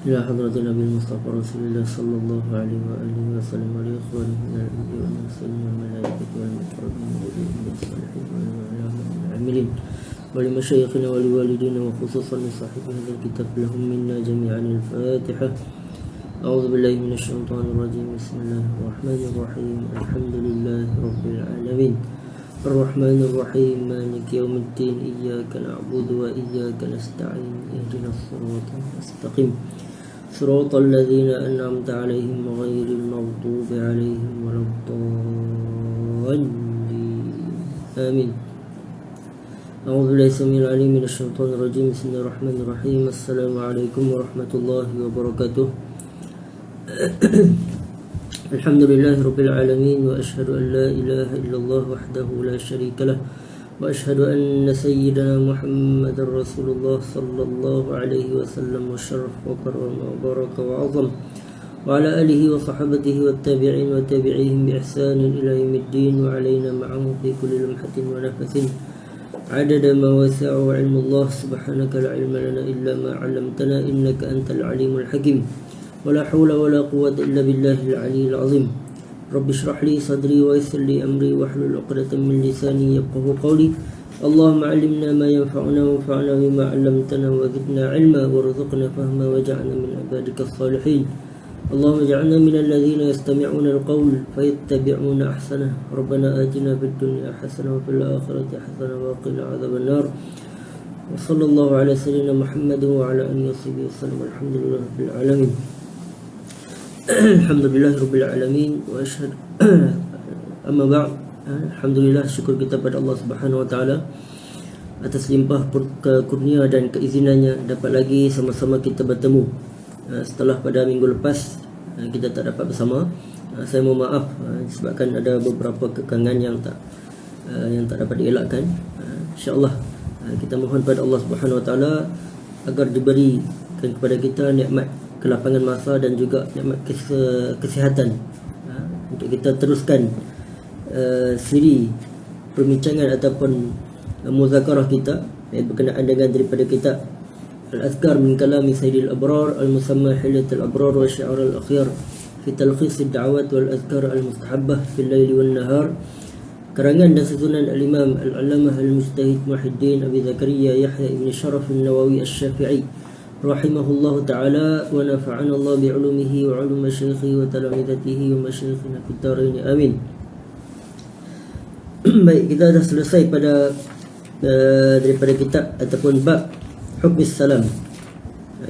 إلى حضرة النبي المصطفى رسول الله صلى الله عليه وآله وسلم ولإخوانه من الأنبياء والمرسلين والملائكة والمقربين والأولياء والصالحين والعاملين ولمشايخنا ولوالدينا وخصوصا لصاحب هذا الكتاب لهم منا جميعا الفاتحة. أعوذ بالله من الشيطان الرجيم. بسم الله الرحمن الرحيم. الحمد لله رب العالمين الرحمن الرحيم مالك يوم الدين إياك نعبد وإياك نستعين اهدنا الصراط المستقيم صراط الذين أنعمت عليهم غير المغضوب عليهم ولا الضالين آمين. أعوذ بالله السميع العليم من الشيطان الرجيم. بسم الله الرحمن الرحيم. السلام عليكم ورحمة الله وبركاته. الحمد لله رب العالمين وأشهد أن لا إله إلا الله وحده لا شريك له وأشهد أن سيدنا محمد رسول الله صلى الله عليه وسلم وشرف وكرم وبارك وعظم وعلى آله وصحبه والتابعين وتابعيهم بإحسان إلى يوم الدين وعلينا معه في كل لمحة ونفس عدد ما وسع علم الله. سبحانك لا علم لنا إلا ما علمتنا إنك أنت العليم الحكيم ولا حول ولا قوة إلا بالله العلي العظيم. رب اشرح لي صدري ويسر لي أمري واحلل عقدة من لساني يفقهوا قولي. اللهم علمنا ما ينفعنا وانفعنا بما علمتنا وزدنا علما وارزقنا فهما واجعلنا من عبادك الصالحين. اللهم اجعلنا من الذين يستمعون القول فيتبعون أحسنه. ربنا آتنا في الدنيا حسنة وفي الآخرة حسنة وقنا عذاب النار. وصلى الله على سيدنا محمد وعلى آله وصحبه وسلم. الحمد لله رب العالمين. Alhamdulillah Rabbil Alamin wa ashhadu amma ba'd. Alhamdulillah, syukur kita pada Allah Subhanahu Wa Taala atas limpah kurnia dan keizinannya dapat lagi sama-sama kita bertemu setelah pada minggu lepas kita tak dapat bersama. Saya mohon maaf disebabkan ada beberapa kekangan yang tak dapat dielakkan. InsyaAllah kita mohon pada Allah Subhanahu Wa Taala agar diberikan kepada kita nikmat kelapangan masa dan juga nikmat kesihatan untuk kita teruskan siri perbincangan ataupun muzakarah kita berkenaan dengan daripada kitab Al-Azkar min Kalami Sayyidil Abrar Al-Musamma Hilyatul Abrar wa Syi'ar Al-Akhyar fi Talkhis Ad-Da'awat wal Azkar Al-Mustahabbah fil Laili wan Nahar, karangan dan susunan Al-Imam Al-Allamah Al-Mujtahid Muhyiddin Abi Zakaria Yahya ibn Sharaf An-Nawawi Asy-Syafi'i rahimahullahu ta'ala wa nafa'ana Allah bi'ulumihi wa 'ulum masyayikhi wa talamidatihi wa masyayikhina fid dharain amin. Baik, kita dah selesai pada daripada kitab ataupun bab hukmis salam.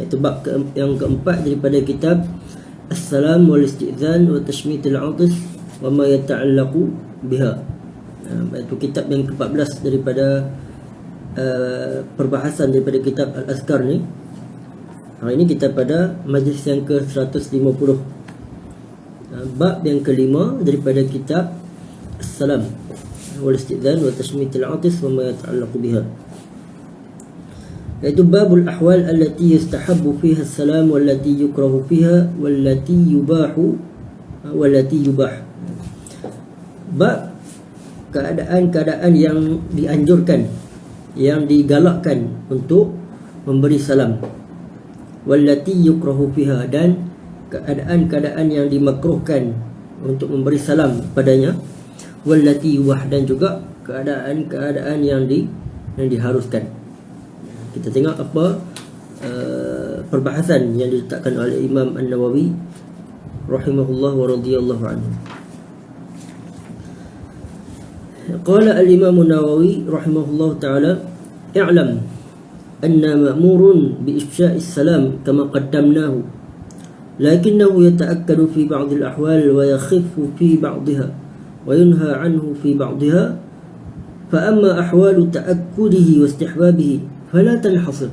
Itu bab yang keempat daripada kitab As-Salam wal Istizan wa Tashmitul 'Atis wa ma yata'allaqu biha. Itu kitab yang ke-14 daripada perbahasan daripada kitab Al-Azkar ni. Hari ini kita pada majlis yang ke-150, bab yang kelima daripada kitab As-Salam wal Istizan wa Tashmitul 'Atis wa ma yata'allaqu biha, iaitu babul ahwal allati yustahabbu fiha as-salam wallati yukrahu fiha wallati yubahu wallati yubah. Bab keadaan-keadaan yang dianjurkan, yang digalakkan untuk memberi salam, wallati yukrahu fiha, dan keadaan-keadaan yang dimakruhkan untuk memberi salam padanya, wallati yubah, dan juga keadaan-keadaan yang diharuskan. Kita tengok apa perbahasan yang diletakkan oleh Imam An-Nawawi rahimahullah wa radhiyallahu anhu. Qala al-Imam An-Nawawi rahimahullah ta'ala: i'lam anna ma'murun bi ifsha'i salam kama qaddamnahu, lakinnahu yata'akkadu fi ba'd al-ahwal wa yakhiffu fi ba'dha wa yunha anhu fi ba'dha. Fa amma ahwalu ta'akkudihi wa istihbabihi fala tanhasir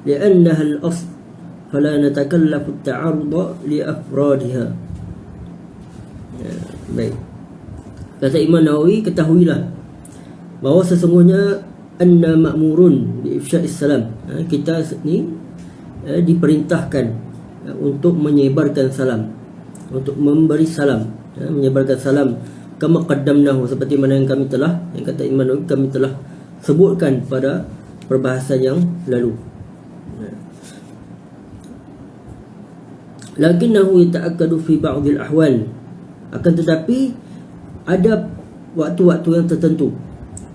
li'annaha al-asl fala natakallafu at-ta'arud li afradiha. Baik, kata Imam Nawawi, ketahuilah bahawa sesungguhnya anna ma'murun bi ifsya'is salam, kita ni diperintahkan untuk menyebarkan salam, untuk memberi salam, menyebarkan salam kama qaddamnahu, seperti mana yang kata Imam Nawawi, kami telah sebutkan pada perbahasan yang lalu. lakinnahu yata'akkadu fi ba'd al-ahwal, akan tetapi ada waktu-waktu yang tertentu,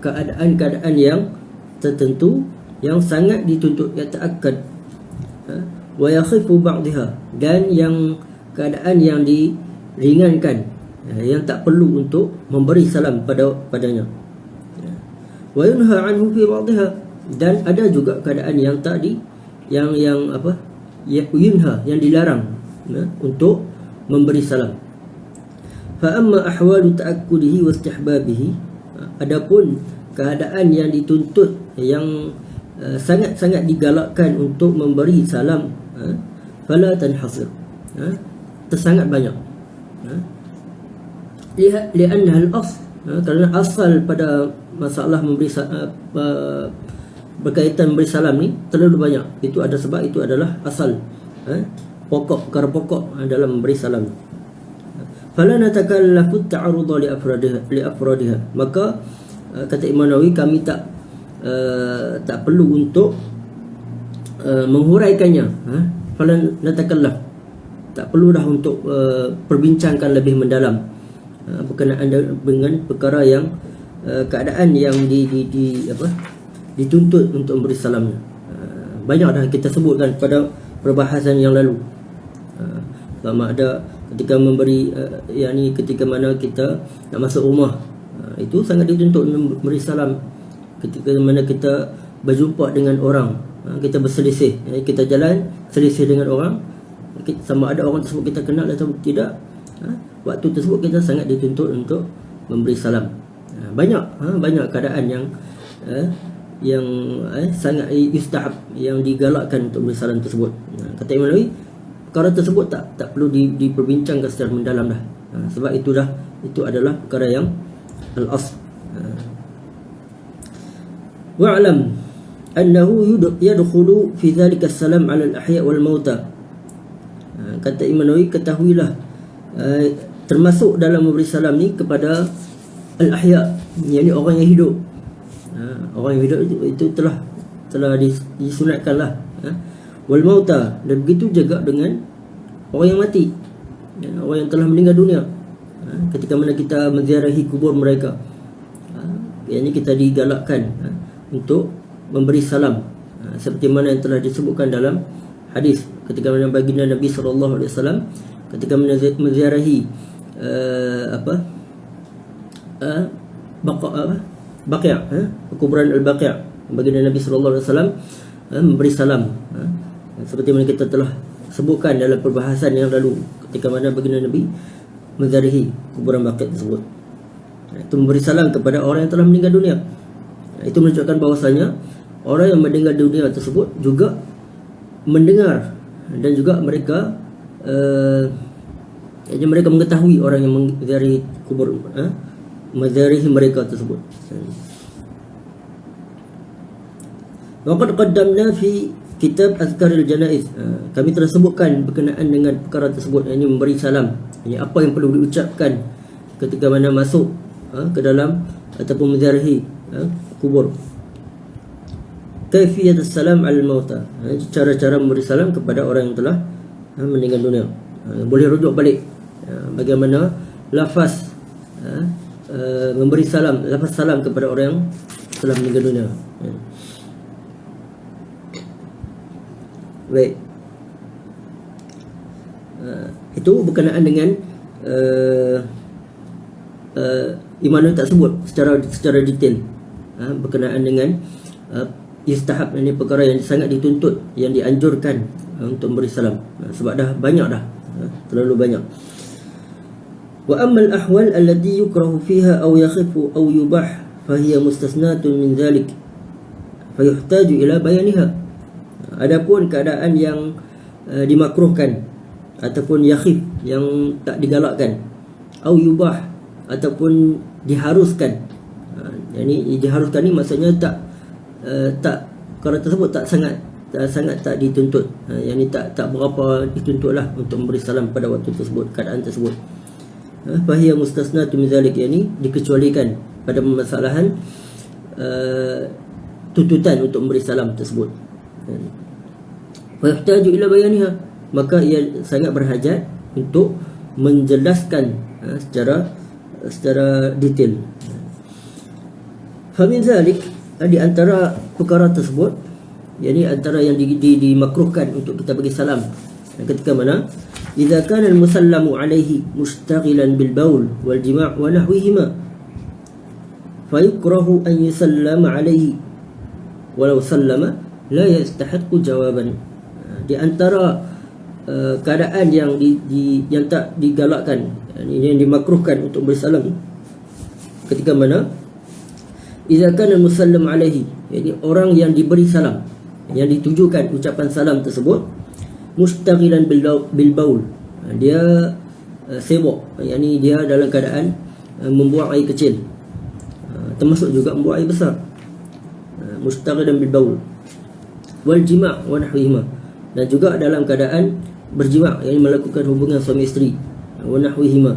keadaan-keadaan yang tertentu yang sangat dituntut yata'akkad, wa yakhifu ba'daha, dan yang keadaan yang diringankan, yang tak perlu untuk memberi salam padanya. Wa yunha anhu fi ba'daha, dan ada juga keadaan yang tak yang yunha, yang dilarang untuk memberi salam. Fa amma ahwalu ta'akkudihi wa istihbabihi, adapun keadaan yang dituntut, yang sangat-sangat digalakkan untuk memberi salam, fala tanhasir, tersangat banyak. Li'annaha al-asl, kerana asal pada masalah memberi berkaitan memberi salam ni terlalu banyak. Itu ada sebab, itu adalah asal, pokok, perkara pokok dalam memberi salam. Fala natakallafu ta'arudha li afradiha, maka kata Imam Nawawi, kami tak perlu untuk menghuraikannya. Fala natakallaf, tak perlu dah untuk perbincangkan lebih mendalam berkenaan dengan perkara yang keadaan yang dituntut untuk memberi salam. Banyak dah kita sebutkan pada perbahasan yang lalu. Sama ada ketika memberi ketika mana kita nak masuk rumah, itu sangat dituntut memberi salam. Ketika mana kita berjumpa dengan orang, kita berselisih, kita jalan selisih dengan orang, sama ada orang tersebut kita kenal atau tidak, waktu tersebut kita sangat dituntut untuk memberi salam. Banyak keadaan yang sangat yustahab, yang digalakkan untuk memberi salam tersebut. Kata Imam Nawawi, perkara tersebut tak perlu diperbincangkan secara mendalam dah, sebab itu adalah perkara yang al-asl. Wa'lam annahu yadkhulu fi dhalika as-salam 'ala al-ahya' wal mauta. Kata Imam Nawawi, ketahuilah termasuk dalam memberi salam ni kepada al-ahya', yakni orang yang hidup. Orang yang hidup itu telah disunatkanlah. Wal mauta, dan begitu juga dengan orang yang mati, orang yang telah meninggal dunia. Ketika mana kita menziarahi kubur mereka, yakni kita digalakkan untuk memberi salam, seperti mana yang telah disebutkan dalam hadis ketika mana baginda Nabi SAW ketika menziarahi Baqi', kuburan Al-Baqi', baginda Nabi SAW memberi salam, seperti mana kita telah sebutkan dalam perbahasan yang lalu ketika mana baginda Nabi menziarahi kuburan Baqi' tersebut. Itu memberi salam kepada orang yang telah meninggal dunia. Itu menunjukkan bahawasanya orang yang meninggal dunia tersebut juga mendengar, dan juga mereka mereka mengetahui orang yang menziarahi kubur, menziarahi mereka tersebut. Waqad qaddamna fi kitab Azkaril Janaiz, kami telah sebutkan berkenaan dengan perkara tersebut, yakni memberi salam, yakni apa yang perlu diucapkan ketika mana masuk ke dalam ataupun menziarahi kubur. Kaifiyat salam al-mauta, cara-cara memberi salam kepada orang yang telah meninggal dunia. Boleh rujuk balik bagaimana lafaz memberi salam, lafaz salam kepada orang yang telah meninggal dunia. Baik, itu berkenaan dengan Imam Nawawi tak sebut secara detail berkenaan dengan istihab, ini perkara yang sangat dituntut, yang dianjurkan untuk memberi salam, sebab dah banyak dah, terlalu banyak. Wa ammal ahwal allati yukrahu fiha aw yakhifu aw yubah fa hiya mustasnatun min dhalik fa yuhtaju ila bayaniha. Adapun keadaan yang dimakruhkan ataupun yakhif, yang tak digalakkan, aw yubah ataupun diharuskan. Yani diharuskan ni maksudnya perkara tersebut tak sangat tak dituntut, yang ni tak berapa dituntutlah untuk memberi salam pada waktu tersebut, keadaan tersebut. Fahiya mustasnatu min zalik, yang ni dikecualikan pada permasalahan tuntutan untuk memberi salam tersebut. Fa yahtaju ila bayaniha, maka ia sangat berhajat untuk menjelaskan secara detail. Famin zalik, di antara perkara tersebut, yakni antara yang dimakruhkan untuk kita bagi salam ketika mana idza kana al-musallamu alaihi mushtaghilan bil baul wal jima' wa nahwihima fa yukrahu an yusallama alaihi walau sallama la yastahiqu jawaban. Di antara keadaan yang yang tak digalakkan, yang dimakruhkan untuk bersalam ketika mana idza kana al-musallam alaihi, yakni orang yang diberi salam, yang ditujukan ucapan salam tersebut mustaghilan bil baul, dia sibuk, yakni dia dalam keadaan membuang air kecil, termasuk juga membuang air besar, mustaghilan bil baul wal jima' wa nahwihima, dan juga dalam keadaan berjima', yakni melakukan hubungan suami isteri, wa nahwihima,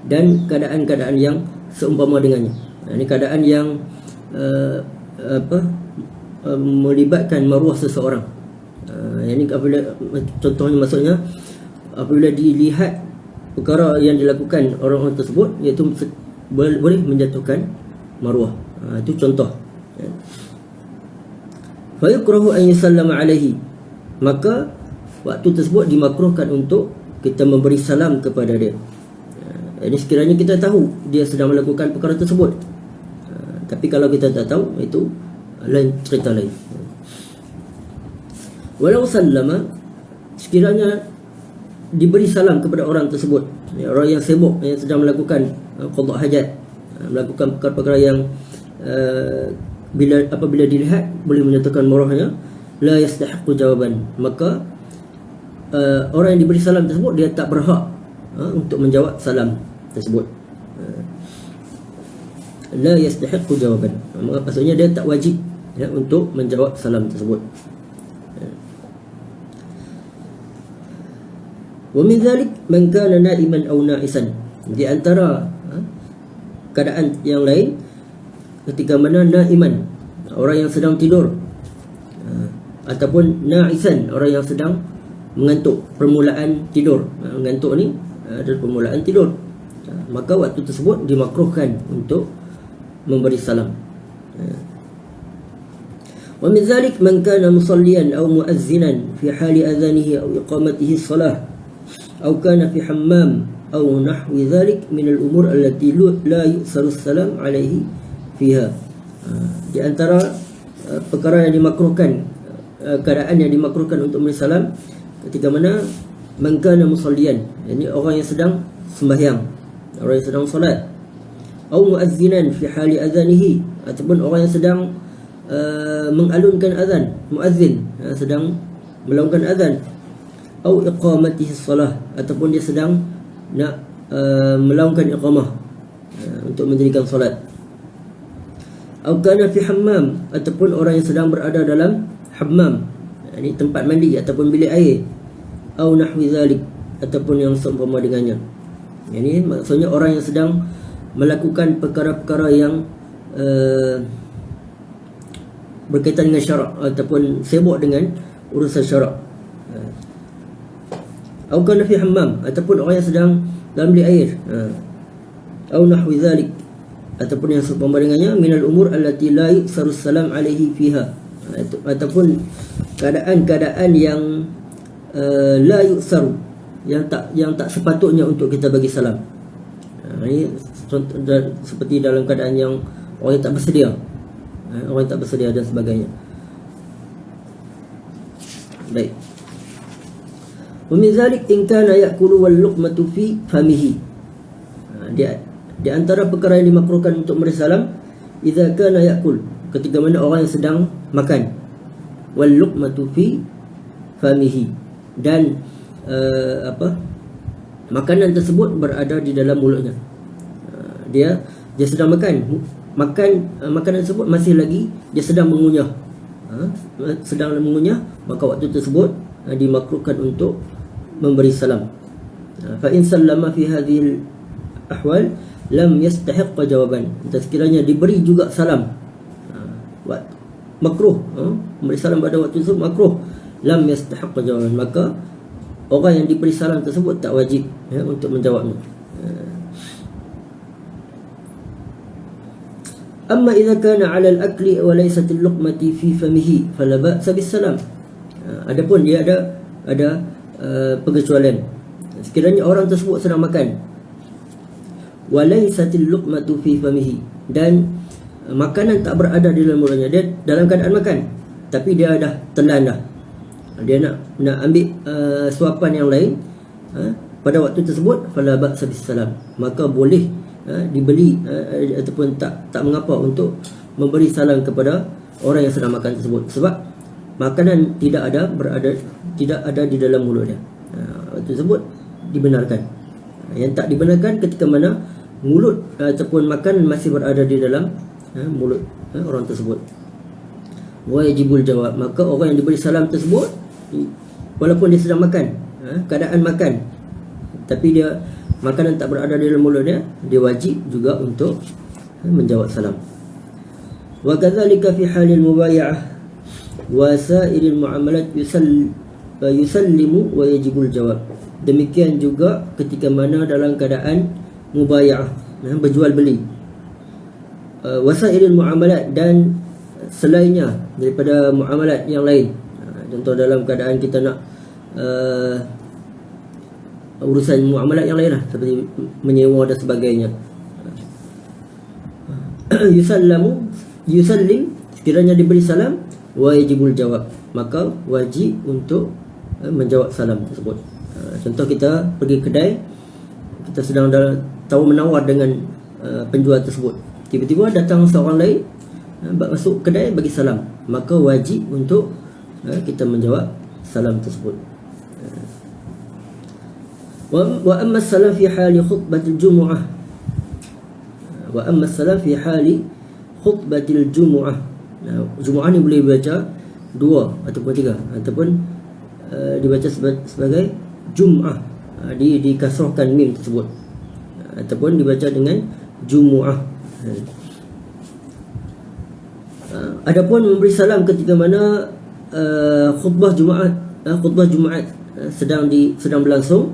dan keadaan-keadaan yang seumpama dengannya. Ini keadaan yang melibatkan maruah seseorang. Ini apabila, contohnya maksudnya apabila dilihat perkara yang dilakukan orang-orang tersebut, iaitu boleh menjatuhkan maruah. Itu contoh. Fa yukrahu an yusallama alaihi, maka waktu tersebut dimakruhkan untuk kita memberi salam kepada dia. Ini sekiranya kita tahu dia sedang melakukan perkara tersebut. Tapi kalau kita tak tahu, itu lain cerita lain. Walau sallama, sekiranya diberi salam kepada orang tersebut, orang yang sibuk, yang sedang melakukan qada hajat, melakukan perkara-perkara yang apabila dilihat boleh menyatakan maruahnya, la yastahiqu jawaban, maka orang yang diberi salam tersebut dia tak berhak untuk menjawab salam tersebut. La yastahiqu jawaban, maksudnya dia tak wajib untuk menjawab salam tersebut. Wa min dhalik man kana na'iman aw na'isan, di antara keadaan yang lain ketika mana na'iman, orang yang sedang tidur, ataupun na'isan, orang yang sedang mengantuk, permulaan tidur. Mengantuk ni adalah permulaan tidur, maka waktu tersebut dimakruhkan untuk memberi salam. Wa min dhalik man kana musalliyan aw muazzinan fi hali adhanihi aw iqamatihi as-salah aw kana fi hammam aw nahwi dhalik min al-umur allati la yusaru as-salam alaihi fiha. Di antara perkara yang dimakruhkan, keadaan yang dimakruhkan untuk memberi salam ketika mana man kana musalliyan, yakni orang yang sedang sembahyang, orang yang sedang solat, atau muazzinan fi hali azanihi, ataupun orang yang sedang mengalunkan azan, muazzin sedang melakukan azan, atau iqamatihi salah, ataupun dia sedang nak melakukan iqamah untuk mendirikan solat, atau kana fi hammam, ataupun orang yang sedang berada dalam hammam, ini tempat mandi ataupun bilik air, atau nahwi zalik, ataupun yang seumpama dengannya. Ini maksudnya orang yang sedang melakukan perkara-perkara yang berkaitan dengan syarak, ataupun sibuk dengan urusan syarak. Atau kana fi hammam, ataupun orang yang sedang dalam bilik air, atau nahwi zalik, ataupun yang seumpama dengannya, minal umur allati la yusaru salam alaihi fiha, ataupun keadaan-keadaan yang la yusaru, yang tak sepatutnya untuk kita bagi salam. Ini contoh, seperti dalam keadaan yang orang yang tak bersedia, orang yang tak bersedia dan sebagainya. Baik. Wa min zalik in kana ya'kulu wal luqmatu fi famihi. Di antara perkara yang dimakruhkan untuk memberi salam, idza kana ya'kul, ketika mana orang yang sedang makan, wal luqmatu fi famihi, dan makanan tersebut berada di dalam mulutnya. Dia sedang makan makanan tersebut masih lagi dia sedang mengunyah, maka waktu tersebut dimakruhkan untuk memberi salam. Fa in sallama fi hadhil ahwal lam yastahiq jawaban, sekiranya diberi juga salam, makruh, memberi salam pada waktu tersebut makruh, lam yastahiq jawaban, maka orang yang diberi salam tersebut tak wajib untuk menjawabnya. Amma idza kana 'ala al-akli wa laysat al-luqmati fi famihi fala ba'sa bis-salam. Adapun dia ada pengecualian. Sekiranya orang tersebut sedang makan, wa laysat al-luqmatu fi famihi, dan makanan tak berada di dalam mulutnya, dia dalam keadaan makan tapi dia dah telan dah, dia nak ambil suapan yang lain pada waktu tersebut, fala ba'sa bis-salam, maka boleh dibeli ataupun tak mengapa untuk memberi salam kepada orang yang sedang makan tersebut, sebab makanan tidak ada di dalam mulut dia. Waktu tersebut dibenarkan. Yang tak dibenarkan ketika mana mulut ataupun makanan masih berada di dalam mulut orang tersebut. Wajibul jawab, maka orang yang diberi salam tersebut walaupun dia sedang makan, keadaan makan, tapi dia makanan tak berada di dalam mulut dia wajib juga untuk menjawab salam. Wa kadzalika fi halil mubaya'ah wa sa'iril muamalat yusallimu wa yajibul jawab. Demikian juga ketika mana dalam keadaan mubaya'ah, berjual beli, wasairil muamalat, dan selainnya daripada muamalat yang lain. Contoh dalam keadaan kita nak urusan muamalat yang lain lah, seperti menyewa dan sebagainya. Yusallim, sekiranya diberi salam, wajibul jawab, maka wajib untuk menjawab salam tersebut. Contoh kita pergi kedai, kita sedang tahu menawar dengan penjual tersebut, tiba-tiba datang seorang lain masuk kedai bagi salam, maka wajib untuk kita menjawab salam tersebut. Wa amma salam fi hali khutbatil jumu'ah, wa amma salam fi hali khutbatil jumu'ah. Jumu'ah ni boleh dibaca 2 ataupun 3, ataupun dibaca sebagai jum'ah, dikasrahkan mim tersebut, ataupun dibaca dengan jumu'ah. Adapun memberi salam ketika mana khutbah Jumaat sedang berlangsung,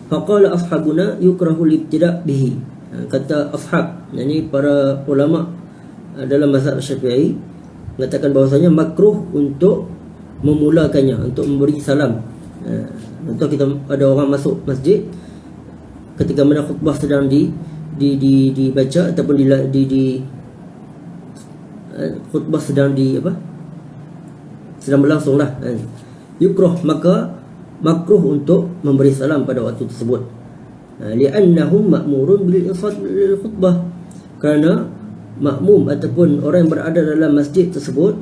faqala ashabuna yukrahu al-ibtida' bihi. Kata ashab, yakni para ulama dalam mazhab Syafi'i, mengatakan bahawasanya makruh untuk memulakannya, untuk memberi salam. Contoh kita ada orang masuk masjid ketika mana khutbah sedang dibaca ataupun khutbah sedang berlangsung lah, yukrah, maka makruh untuk memberi salam pada waktu tersebut. Li'annahum ma'murun bil insat lil khutbah, kerana makmum ataupun orang yang berada dalam masjid tersebut,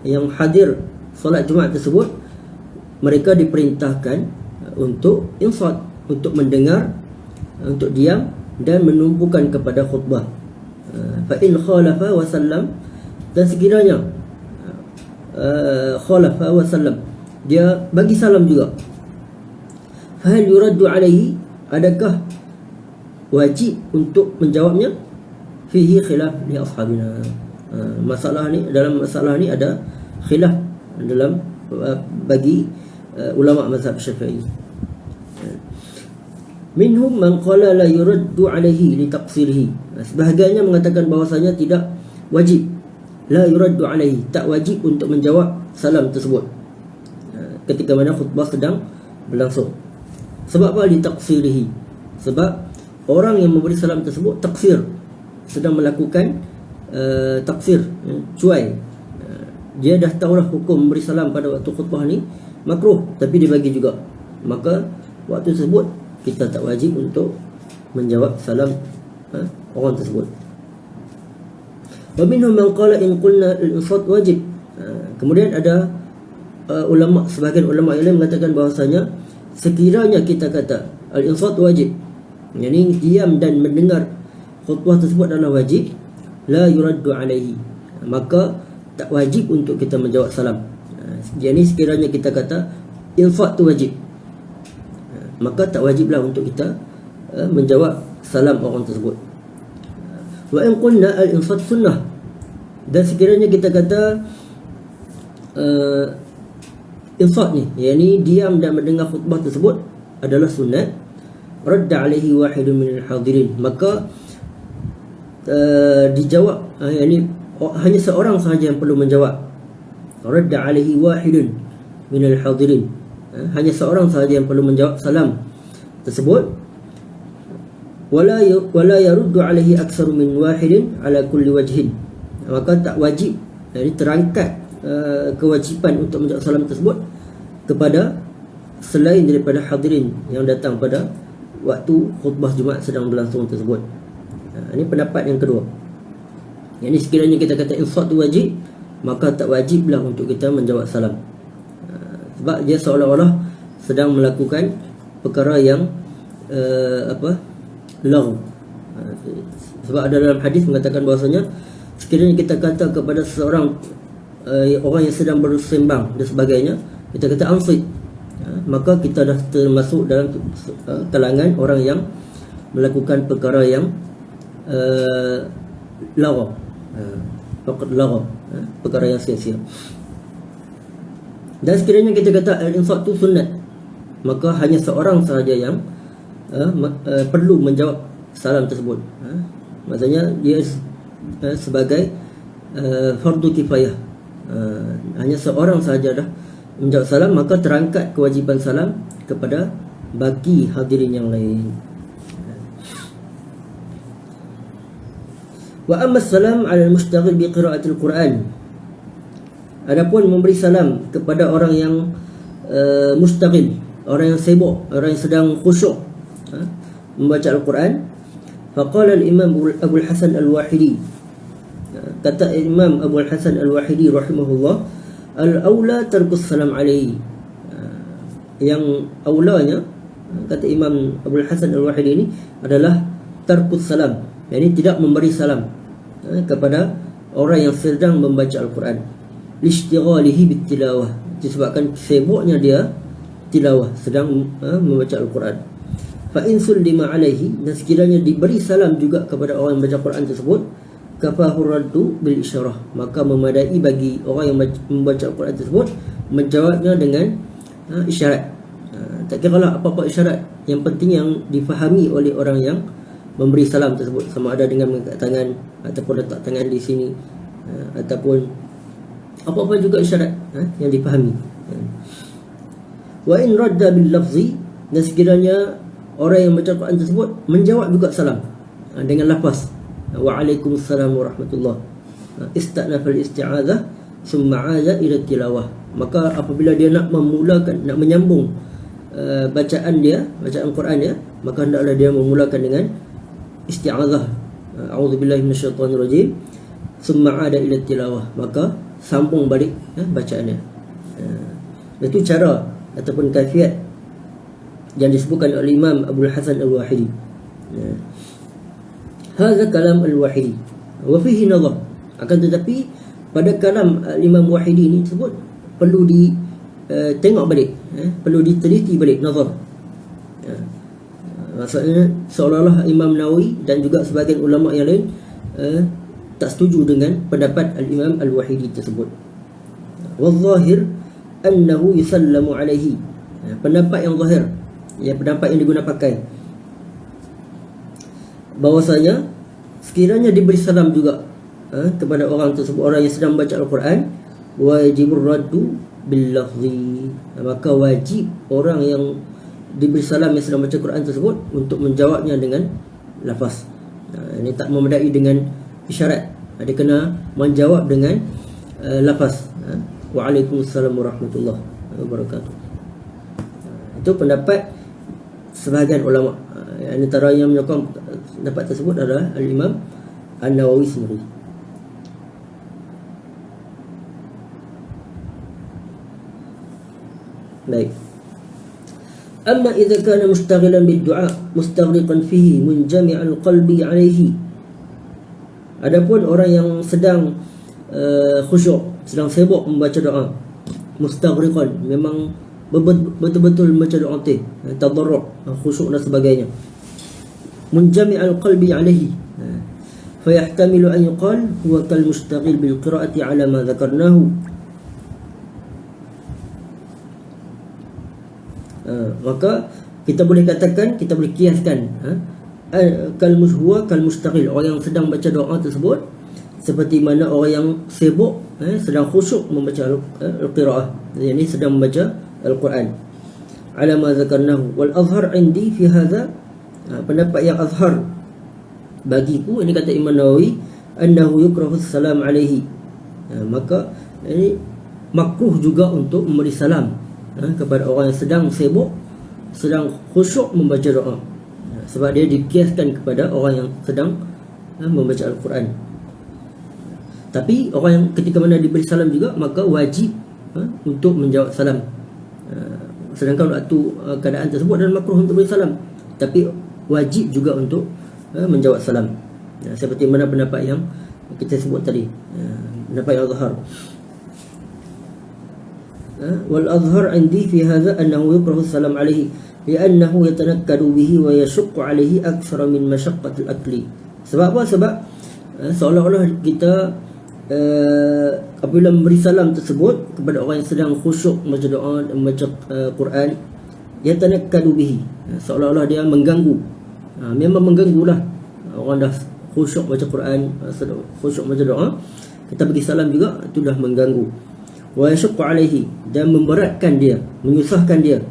yang hadir solat Jumaat tersebut, mereka diperintahkan untuk insat, untuk mendengar, untuk diam dan menumpukan kepada khutbah. Fa in khalafa wa sallam, dan sekiranya khalafa wa sallam, dia bagi salam juga, fa hal yuraddu alaihi, adakah wajib untuk menjawabnya? Fihi khilaf li ashabina. Dalam masalah ni ada khilaf dalam bagi ulama mazhab Syafi'i. Minhum man qala la yuraddu alaihi li taqsirihi. Sebahagiannya mengatakan bahawasanya tidak wajib, la yuraddu alaihi, tak wajib untuk menjawab salam tersebut ketika mana khutbah sedang berlangsung. Sebab apa? Li taqsirihi, sebab orang yang memberi salam tersebut taksir, sedang melakukan taksir, cuai. Dia dah tahulah hukum memberi salam pada waktu khutbah ni makruh, tapi dia bagi juga, maka waktu tersebut kita tak wajib untuk menjawab salam orang tersebut. Wa minhum man qala in qulna al-insat wajib. Kemudian ada sebahagian ulama yang lain mengatakan bahawasanya sekiranya kita kata al-insat wajib, yakni diam dan mendengar khutbah tersebut adalah wajib, la yuraddu alaihi, maka tak wajib untuk kita menjawab salam. Jadi sekiranya kita kata insat tu wajib, maka tak wajiblah untuk kita menjawab salam orang tersebut. Wa in qulna al-insat sunnah, dan sekiranya kita kata insat ni, yakni diam dan mendengar khutbah tersebut adalah sunat. Radda alaihi wahidun minal hadirin, maka dijawab, yakni hanya seorang sahaja yang perlu menjawab. Radda alaihi wahidun minal hadirin, hanya seorang sahaja yang perlu menjawab salam tersebut. Wala yaruddu alaihi aktsaru min wahidin ala kulli wajhin, maka tak wajib, jadi terangkat kewajipan untuk menjawab salam tersebut kepada selain daripada hadirin yang datang pada waktu khutbah Jumaat sedang berlangsung tersebut. Ini pendapat yang kedua. Yang ini sekiranya kita kata insat tu wajib, maka tak wajiblah untuk kita menjawab salam, sebab dia seolah-olah sedang melakukan perkara yang laghu. Sebab ada dalam hadis mengatakan bahawasanya sekiranya kita kata kepada seseorang orang yang sedang bersembang dan sebagainya, kita kata ansit, maka kita dah termasuk dalam kalangan orang yang melakukan perkara yang laghu, perkara yang sia-sia. Dan sekiranya kita kata al-insat tu sunat, maka hanya seorang sahaja yang perlu menjawab salam tersebut. Maksudnya dia sebagai fardu kifayah, hanya seorang sahaja dah menjawab salam, maka terangkat kewajipan salam kepada baki hadirin yang lain. Wa amma salam 'ala al-mushtaghil bi qira'atil Quran, adapun memberi salam kepada orang yang mushtaghil, orang yang sibuk, orang yang sedang khusyuk membaca Al-Quran. Faqala al-Imam Abu al-Hasan al-Wahidi, kata Imam Abu al-Hasan al-Wahidi rahimahullah, al-aula tarkus salam alaihi, yang aulanya, kata Imam Abu al-Hasan al-Wahidi ini adalah tarkus salam, yakni tidak memberi salam kepada orang yang sedang membaca Al-Quran. Lishtighalihi bitilawah, disebabkan sibuknya dia tilawah, sedang membaca Al-Quran. Fa in sullima alaihi, dan sekiranya diberi salam juga kepada orang yang membaca Quran tersebut, kafahu raddu bil isyarah, maka memadai bagi orang yang membaca Al-Quran tersebut menjawabnya dengan isyarat. Tak kiralah apa-apa isyarat, yang penting yang difahami oleh orang yang memberi salam tersebut, sama ada dengan mengangkat tangan ataupun letak tangan di sini, ataupun apa-apa juga isyarat yang difahami. Wa in radda bil lafzi, dan sekiranya orang yang baca Quran tersebut menjawab juga salam dengan lafaz waalaikumsalam warahmatullah, istanafa al-isti'adzah summa 'ada ila tilawah, maka apabila dia nak memulakan, nak menyambung bacaan Quran dia, maka hendaklah dia memulakan dengan isti'adzah, a'udzubillahi minasyaitonir rajim, summa 'ada ila tilawah, maka sambung balik bacaannya. Itu cara ataupun kaifiat yang disebutkan oleh Imam Abu al-Hasan al-Wahidi. Hadza kalam al-Wahidi wa fihi nazar, akan tetapi pada kalam Imam Wahidi ini tersebut perlu tengok balik, perlu diteliti balik, nazar. Maksudnya seolah-olah Imam Nawawi dan juga sebahagian ulama yang lain tak setuju dengan pendapat al-Imam al-Wahidi tersebut. Wal-zahir annahu yusallamu alaihi, pendapat yang zahir, pendapat yang digunakan pakai, bahwasanya sekiranya diberi salam juga kepada orang tersebut, orang yang sedang membaca Al-Quran, wajibur raddu bil lafzi, maka wajib orang yang diberi salam yang sedang baca Quran tersebut untuk menjawabnya dengan lafaz. Ini tak memadai dengan isyarat, dia kena menjawab dengan lafaz. Waalaikumsalam warahmatullahi wabarakatuh. Itu pendapat sebahagian ulama. Antara yang menyokong pendapat tersebut adalah Al-Imam An-Nawawi sendiri. Baik. Amma idza kana mushtaghilan bid-du'a mustaghriqan fihi munjami'al qalbi 'alayhi. Adapun orang yang sedang khusyuk, sedang sibuk membaca doa, mustaghriqan, memang betul-betul membaca doa tu, tadarruk, khusyuk dan sebagainya, munjami'al qalbi 'alayhi, fayahtamilu an yuqal huwa kal mustaghil bil qira'ati 'ala ma dzakarnahu. Maka kita boleh katakan, kita boleh kiaskan, kal mustaqil, orang yang sedang baca doa tersebut seperti mana orang yang sibuk sedang khusyuk membaca al-qiraah, yakni sedang membaca Al-Quran. Ala ma zakarnahu wal azhar indi fi hadha, pendapat yang azhar bagiku, ini kata Imam Nawawi, annahu yukrahu salam alaihi, maka ini makruh juga untuk memberi salam kepada orang yang sedang sibuk, sedang khusyuk membaca doa, sebab dia dikiaskan kepada orang yang sedang membaca Al-Quran. Tapi orang yang ketika mana diberi salam juga, maka wajib untuk menjawab salam. Sedangkan waktu keadaan tersebut adalah makruh untuk beri salam, tapi wajib juga untuk menjawab salam, seperti mana pendapat yang kita sebut tadi, pendapat yang azhar. Wal azhar indi fi hadha annahu yukrahu salam alaihi li'annahu yatanakkadu bihi wa yashuqqu alaihi akthar min mashaqqati al-akli. Sebab apa? Sebab seolah-olah kita apabila memberi salam tersebut kepada orang yang sedang khusyuk membaca doa dan membaca Quran, yatanakkadu bihi, seolah-olah dia mengganggu. Memang mengganggulah, orang dah khusyuk baca Quran, khusyuk baca doa, kita bagi salam juga, itu dah mengganggu. Wa yashuqqu alaihi, dan memberatkan dia, menyusahkan dia,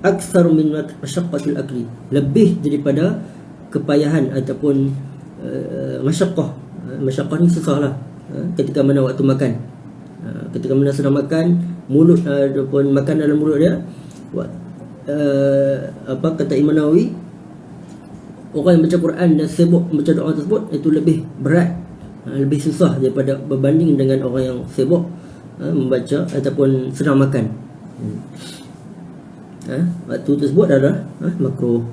akthar min masyaqqatil akli, lebih daripada kepayahan ataupun masyaqqah. Masyaqqah ni susahlah ketika mana waktu makan, ketika mana sedang makan, mulut ataupun makan dalam mulut dia, apa kata Imam Nawawi, orang yang baca Quran dan sibuk membaca doa tersebut, itu lebih berat, lebih susah daripada berbanding dengan orang yang sibuk membaca ataupun sedang makan. Waktu tersebut adalah makruh.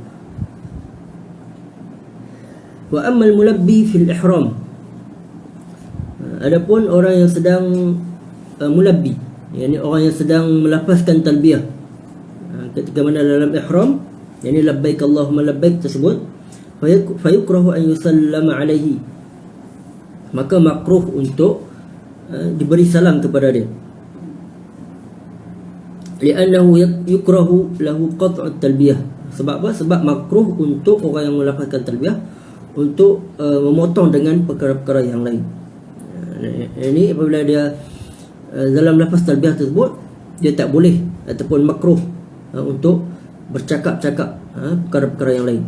Wa ammal mulabbi fil ihram, adapun orang yang sedang mulabbi, yakni orang yang sedang melafazkan talbiyah ketika mana dalam ihram, yakni labbaik Allahumma labbaik tersebut, fayukrahu an yusallama alaihi, maka makruh untuk diberi salam kepada dia, li'annahu yukrahu lahu qat'ut talbiyah. Sebab apa? Sebab makruh untuk orang yang melafazkan talbiyah untuk memotong dengan perkara-perkara yang lain. Ini apabila dia dalam lafaz talbiyah tersebut, dia tak boleh ataupun makruh untuk bercakap-cakap perkara-perkara yang lain,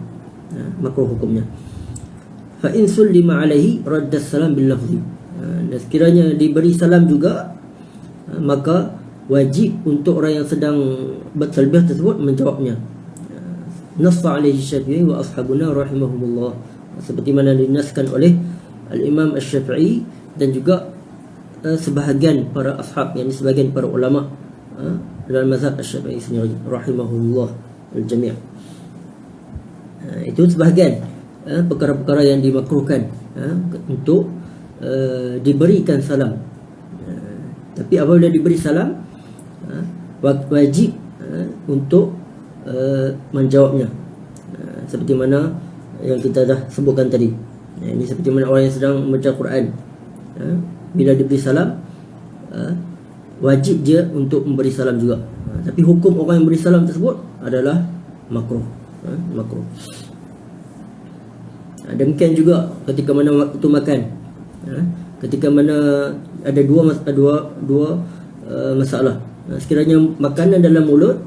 makruh hukumnya. Fa in sullima alaihi radda salam bil lafzi, dan sekiranya diberi salam juga, maka wajib untuk orang yang sedang bertalbiyah tersebut menjawabnya. Nassa alaihi Syafi'i wa ashabuna rahimahumullah, seperti mana dinaskan oleh Al-Imam Asy-Syafi'i dan juga sebahagian para ashab, yang sebahagian para ulama dalam mazhab Asy-Syafi'i sendiri rahimahullah al-jami'. Itu sebahagian perkara-perkara yang dimakruhkan untuk diberikan salam. Tapi apabila diberi salam, wajib untuk menjawabnya, seperti mana yang kita dah sebutkan tadi. Ini seperti mana orang yang sedang membaca Quran, bila diberi salam, wajib dia untuk memberi salam juga. Tapi hukum orang yang beri salam tersebut adalah makruh. Makruh. Demikian juga ketika mana waktu makan, ketika mana ada dua masalah. Sekiranya makanan dalam mulut,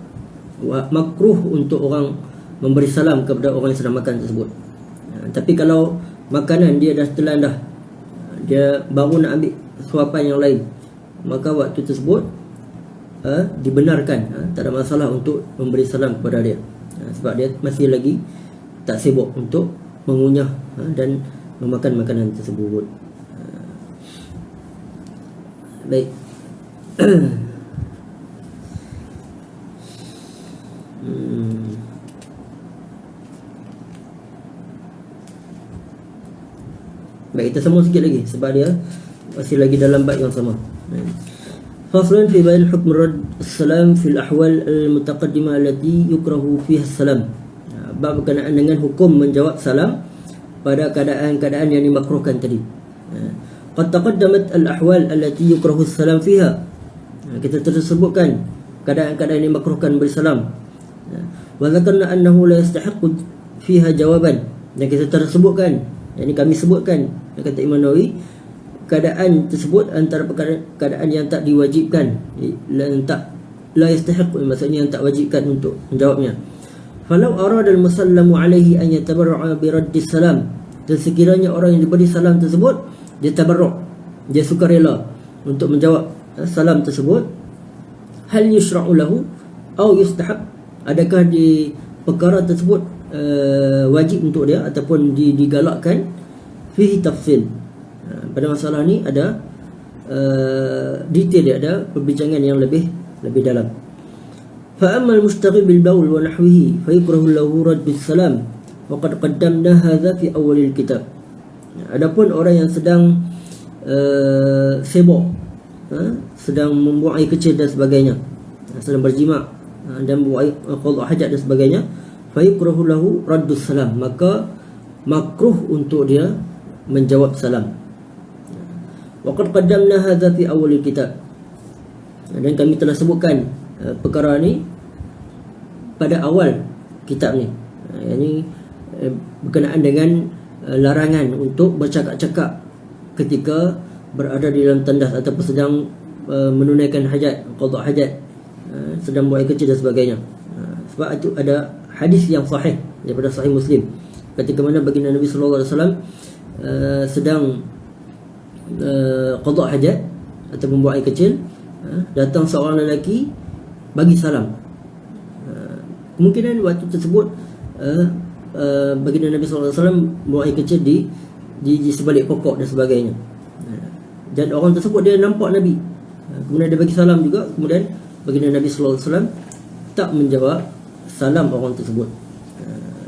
makruh untuk orang memberi salam kepada orang yang sedang makan tersebut. Tapi kalau makanan dia dah telan dah, dia baru nak ambil suapan yang lain, maka waktu tersebut dibenarkan, tak ada masalah untuk memberi salam kepada dia, sebab dia masih lagi tak sibuk untuk mengunyah dan memakan makanan tersebut. Baik. Baik, kita sambung sikit lagi sebab dia masih lagi dalam bab yang sama. Faslun fi bayan hukm rad salam fil ahwal al-mutaqaddimah allati yukrahu fiha salam. Bab berkenaan dengan hukum menjawab salam pada keadaan-keadaan yang dimakruhkan tadi. Qad taqaddamat al-ahwal allati yukrahu salam fiha. Kita telah sebutkan keadaan-keadaan yang makruhkan beri salam. Wa dzakarna annahu la yastahiqqu fiha jawaban, dan kita telah sebutkan, yang ini kami sebutkan, kata Imam Nawawi, keadaan tersebut antara keadaan yang tak diwajibkan, la yastahiqqu, maksudnya yang tak wajibkan untuk menjawabnya. Falau arada al-musallamu alaihi an yatabarra'a bi raddi salam, dan sekiranya orang yang diberi salam tersebut dia tabarruk, dia sukarela untuk menjawab salam tersebut, hal yushra'u lahu aw yustahab, adakah di perkara tersebut wajib untuk dia ataupun digalakkan? Fihi tafsil, pada masalah ni ada detail dia, ada perbincangan yang lebih dalam. Fa amma al-mushtaghil bil bawl wa nahwihi fa yukrahu lahu raddu salam wa qad qaddamna hadha fi awwal al-kitab. Adapun orang yang sedang sibuk, sedang membuang air kecil dan sebagainya, sedang berjima dan membuang qada hajat dan sebagainya, fa yukrahu lahu raddu salam, maka makruh untuk dia menjawab salam. Wa qad qaddamna hadha fi awwal al-kitab, dan kami telah sebutkan perkara ni pada awal kitab ni. Yang ni berkenaan dengan larangan untuk bercakap-cakap ketika berada di dalam tandas ataupun sedang menunaikan hajat, qada hajat, sedang buat air kecil dan sebagainya. Sebab itu ada hadis yang sahih daripada Sahih Muslim, ketika mana baginda Nabi sallallahu alaihi wasallam sedang qada hajat ataupun buat air kecil, datang seorang lelaki bagi salam. Kemungkinan waktu tersebut baginda Nabi sallallahu alaihi wasallam buat air kecil di sebalik pokok dan sebagainya, dan orang tersebut dia nampak Nabi, kemudian dia bagi salam juga. Kemudian baginda Nabi sallallahu alaihi wasallam tak menjawab salam orang tersebut.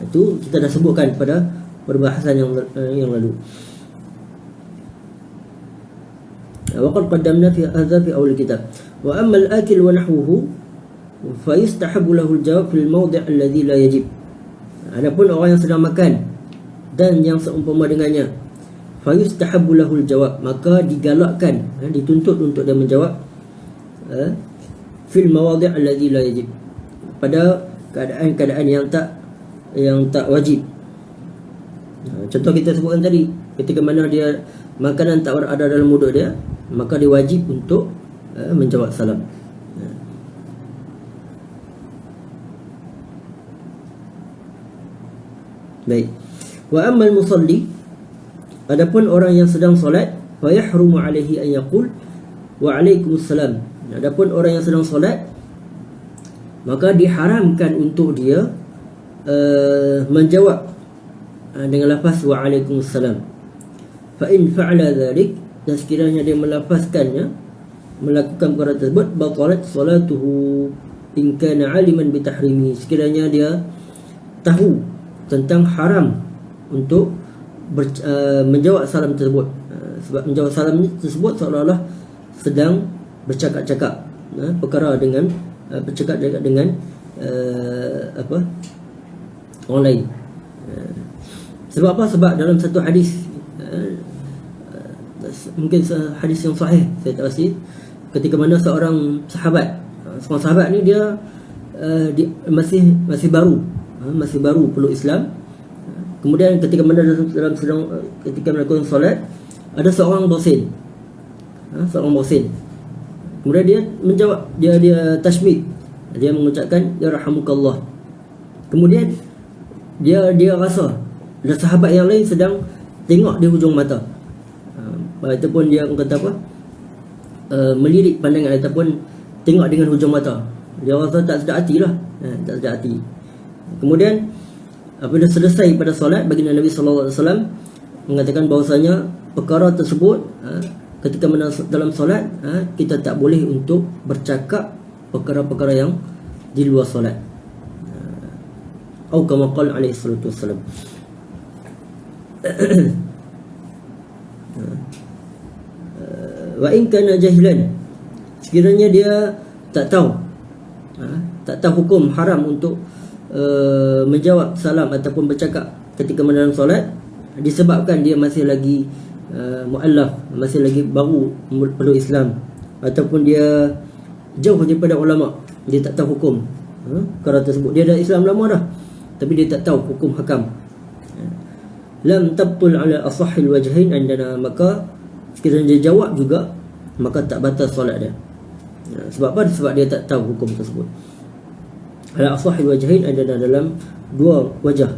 Itu kita dah sebutkan pada perbahasan yang lalu. Wa qad qaddamna fi hadha fi awal kitab. Wa amma al-akil wa nahwuhu fa yustahabbu lahu al-jawab fi al-mawdi' alladhi la yajib. Adapun orang yang sedang makan dan yang seumpama dengannya, fa yustahabbu lahu al-jawab, maka digalakkan, dituntut untuk dia menjawab fil mawadi' alladhi la yajib, pada keadaan-keadaan yang tak wajib. Contoh kita sebutkan tadi, ketika mana dia makanan tak berada dalam mulut dia, maka dia wajib untuk menjawab salam. Baik. Wa ammal musalli, adapun orang yang sedang solat, fa yahrumu alaihi an yaqul wa alaikumussalam. Adapun orang yang sedang solat, maka diharamkan untuk dia menjawab dengan lafaz wa alaikumussalam. Fa in fa'ala dhalik, dan sekiranya dia melafazkannya, melakukan perkara tersebut, batalat salatuhu in kana aliman bi tahrimi, sekiranya dia tahu tentang haram untuk menjawab salam tersebut. Sebab menjawab salam tersebut seolah-olah sedang bercakap-cakap perkara dengan bercakap dengan orang lain. Sebab apa? Sebab dalam satu hadis, mungkin hadis yang sahih, saya tak pasti, ketika mana seorang sahabat ni dia masih baru peluk Islam. Kemudian ketika mana ketika melakukan solat, ada seorang bosin. Kemudian dia menjawab, dia tashmid, dia mengucapkan ya rahamukallah. Kemudian dia rasa ada sahabat yang lain sedang tengok di hujung mata, ataupun dia kata apa, melirik pandangan ataupun tengok dengan hujung mata. Dia rasa tak sedap hati lah, tak sedap hati. Kemudian apabila selesai pada solat, baginda Nabi sallallahu alaihi wasallam mengatakan bahawasanya perkara tersebut, ketika dalam solat, kita tak boleh untuk bercakap perkara-perkara yang di luar solat. Atau kama qala alaihi salatu wassalam. Wa in kana jahilan, sekiranya dia tak tahu hukum haram untuk menjawab salam ataupun bercakap ketika dalam solat, disebabkan dia masih lagi mu'allaf, masih lagi baru peluk Islam, ataupun dia jauh daripada ulama, dia tak tahu hukum perkara tersebut. Dia dah Islam lama dah, tapi dia tak tahu hukum hakam. Lam tabtul ala asahhil wajhain andana, maka sekiranya dia jawab juga, maka tak batal solat dia. Sebab apa? Sebab dia tak tahu hukum tersebut. Ala asahhil wajhain andana, dalam dua wajah.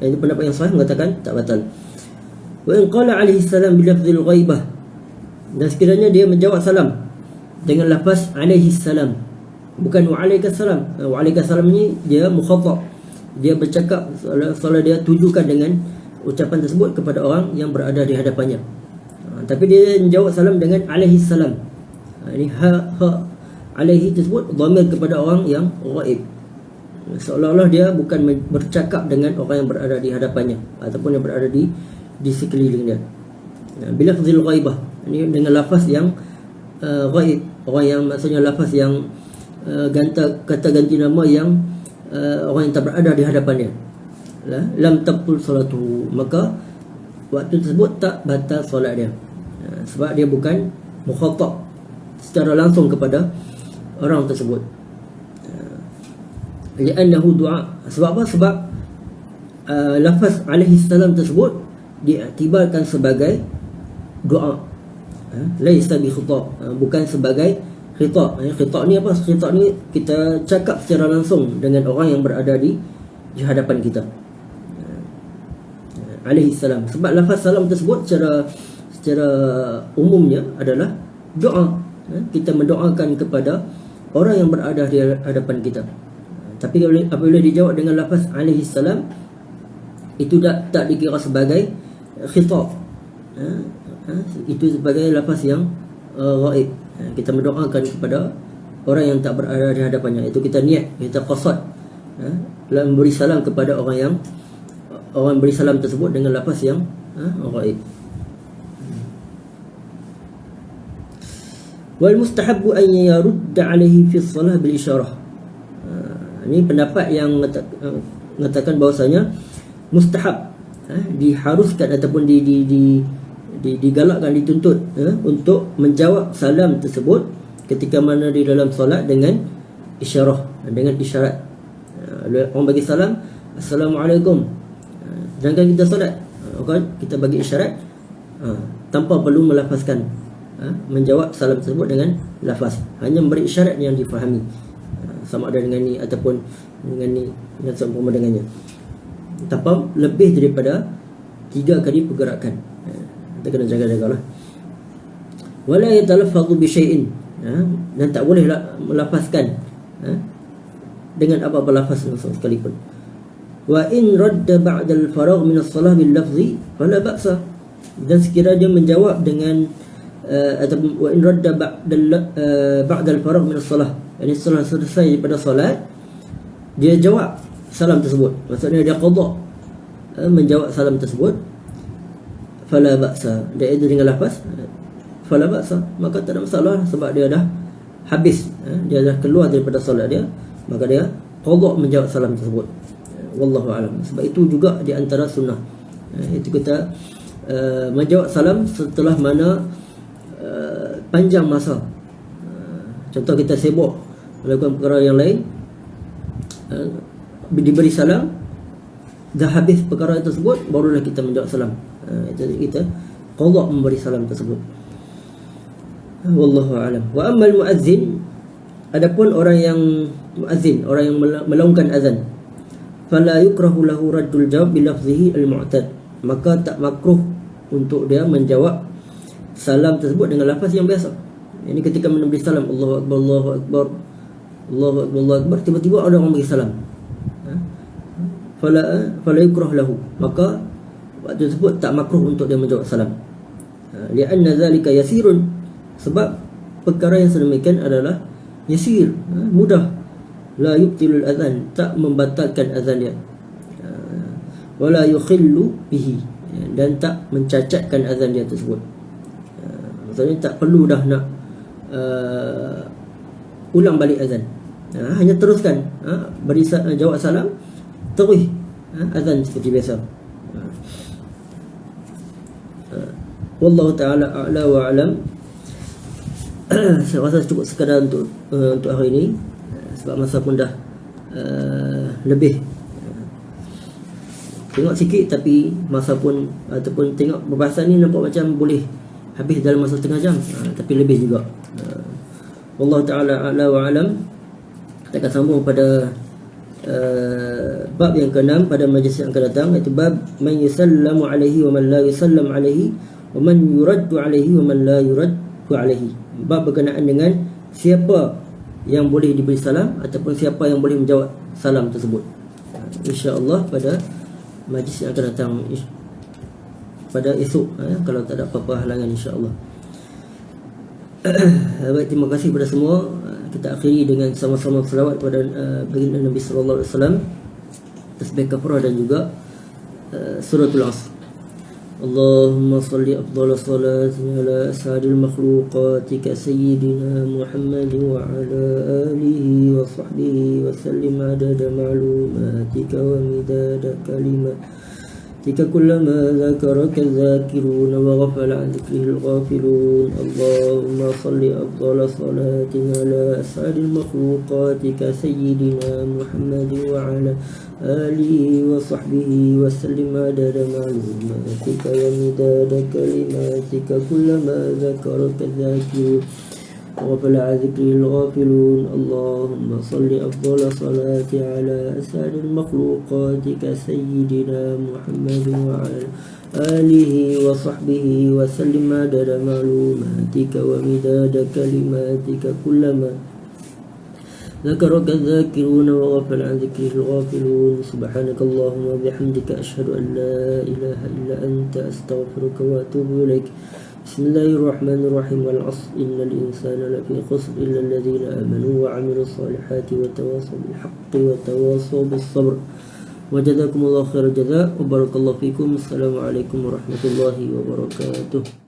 Ini pendapat yang sahih mengatakan tak batal. Wa in qala alaihi salam bi lafzil ghaibah, dan sekiranya dia menjawab salam dengan lafaz alaihi salam, bukan wa alaikas salam. Wa alaikas salam ni dia mukhatab, dia bercakap solat dia tujukan dengan ucapan tersebut kepada orang yang berada di hadapannya. Tapi dia menjawab salam dengan alaihi salam. Ini ha alaihi tersebut dhamir kepada orang yang ghaib. Seolah-olah dia bukan bercakap dengan orang yang berada di hadapannya ataupun yang berada di sekeliling dia. Bila fazil ghaibah, ini dengan lafaz yang ghaib, orang yang maksudnya lafaz yang kata ganti nama yang orang yang tak berada di hadapannya. Lam tabtul salatu, maka waktu tersebut tak batal solat dia. Sebab dia bukan mukhatab secara langsung kepada orang tersebut. Li'annahu du'a, sebab apa? Sebab lafaz alaihi salam tersebut diiktibarkan sebagai doa, laisa bi khitab, bukan sebagai khitab. Khitab ni apa? Khitab ni kita cakap secara langsung dengan orang yang berada di hadapan kita. Alaihi salam, sebab lafaz salam tersebut secara umumnya adalah doa. Kita mendoakan kepada orang yang berada di hadapan kita. Tapi apabila dijawab dengan lafaz alaihi salam, itu tak dikira sebagai khitab. Itu sebagai lafaz yang ghaib. Kita mendoakan kepada orang yang tak berada di hadapannya. Itu kita niat, kita qasad memberi salam kepada orang beri salam tersebut dengan lafaz yang ghaib. Wal mustahabbu an yarudda alaihi fi shalah bil isyarah. Ini pendapat yang mengatakan bahawasanya mustahab, diharuskan ataupun digalakkan, dituntut untuk menjawab salam tersebut ketika mana di dalam solat dengan isyarah, dengan isyarat. Orang bagi salam, Assalamualaikum, sedangkan kita solat, kita bagi isyarat tanpa perlu melafazkan, menjawab salam tersebut dengan lafaz, hanya memberi isyarat yang difahami, sama ada dengan ni ataupun dengan ni dan seumpama dengannya, tanpa lebih daripada 3 kali pergerakan. Kita kena jaga-jagalah. Wala yatalaffadhu bi syai'in, dan tak boleh melafazkan dengan apa-apa lafaz sekalipun. Wa in radda ba'da al-faragh min as-salah bil lafzi fala ba'sa, dan sekiranya dia menjawab dengan ataupun wa in radda ba'da al-faragh min as-salah, yani setelah selesai daripada solat dia jawab salam tersebut, maksudnya dia qada menjawab salam tersebut, fala ba'sa, dia itu dengan lafaz fala ba'sa, maka tak ada masalah, sebab dia dah habis, dia dah keluar daripada solat dia, maka dia qada menjawab salam tersebut. Wallahu a'lam. Sebab itu juga di antara sunnah, itu kita menjawab salam setelah mana panjang masa. Contoh kita sibuk melakukan perkara yang lain, diberi salam, dah habis perkara tersebut, barulah kita menjawab salam. Jadi kita qada memberi salam tersebut. Wallahu a'lam. Wa ammal muazzin, adapun orang yang muazzin, orang yang melaungkan azan, fala yukrahu lahu raddul jawab bi lafzihi al-mu'tad, maka tak makruh untuk dia menjawab salam tersebut dengan lafaz yang biasa. Ini ketika memberi salam, Allahu akbar, Allahu akbar, Allahu akbar, Allahu akbar, tiba-tiba ada orang bagi salam, fala yukrah lahu, maka waktu tersebut tak makruh untuk dia menjawab salam. Lianna zalika yasirun, sebab perkara yang sedemikian adalah yasir, mudah. La yubtilul azan, tak membatalkan azan dia. Wala yukhillu bihi, dan tak mencacatkan azan dia tersebut. Maksudnya tak perlu dah nak ulang balik azan, hanya teruskan, beri jawab salam, terus azan seperti biasa. Wallahu ta'ala a'la wa a'lam. Saya rasa cukup sekadar untuk hari ini. sebab masa pun dah lebih. Tengok sikit tapi masa pun, ataupun tengok perbahasan ni nampak macam boleh habis dalam masa setengah jam, tapi lebih juga. Wallahu ta'ala a'la wa alam. Kita akan sambung pada bab yang ke-6 pada majlis yang akan datang, iaitu bab man yusallamu alaihi wa man la yusallam alaihi wa man yuraddu alaihi wa man la yuraddu alaihi. Bab berkenaan dengan siapa yang boleh diberi salam ataupun siapa yang boleh menjawab salam tersebut. InsyaAllah pada majlis yang akan datang pada esok, kalau tak ada apa-apa halangan, insyaAllah. Baik, terima kasih kepada semua. Kita akhiri dengan sama-sama selawat kepada baginda Nabi sallallahu alaihi wasallam, tasbih kafarah dan juga suratul Asr. Allahumma salli afdhala salati ala as'adil makhluqatika sayyidina Muhammad wa ala alihi wa sahbihi wa sallim adada ma'lumatika wa midada kalimatika kullama dhakaraka dhakirun wa ghafala an dhikrihil ghafilun. Allahumma salli afdhala salati ala as'adil makhluqatika sayyidina Muhammad wa ala آله وصحبه وسلم عدد معلوماتك ومداد كلماتك كلما ذكرك الذاكرون وغفل عن ذكره الغافلون. اللهم صل أفضل صلاة على أسعد المخلوقاتك سيدنا محمد وعلى آله وصحبه وسلم عدد معلوماتك ومداد كلماتك كلما ذكرك الذاكرون وغفل عن ذكره الغافلون. سبحانك اللهم وبحمدك أشهد أن لا إله إلا أنت أستغفرك وأتوب إليك. بسم الله الرحمن الرحيم. والعصر إن الإنسان لفي خسر إلا الذين آمنوا وعملوا الصالحات وتواصوا بالحق وتواصوا بالصبر. وجزاكم الله خير الجزاء وبارك الله فيكم. السلام عليكم ورحمة الله وبركاته.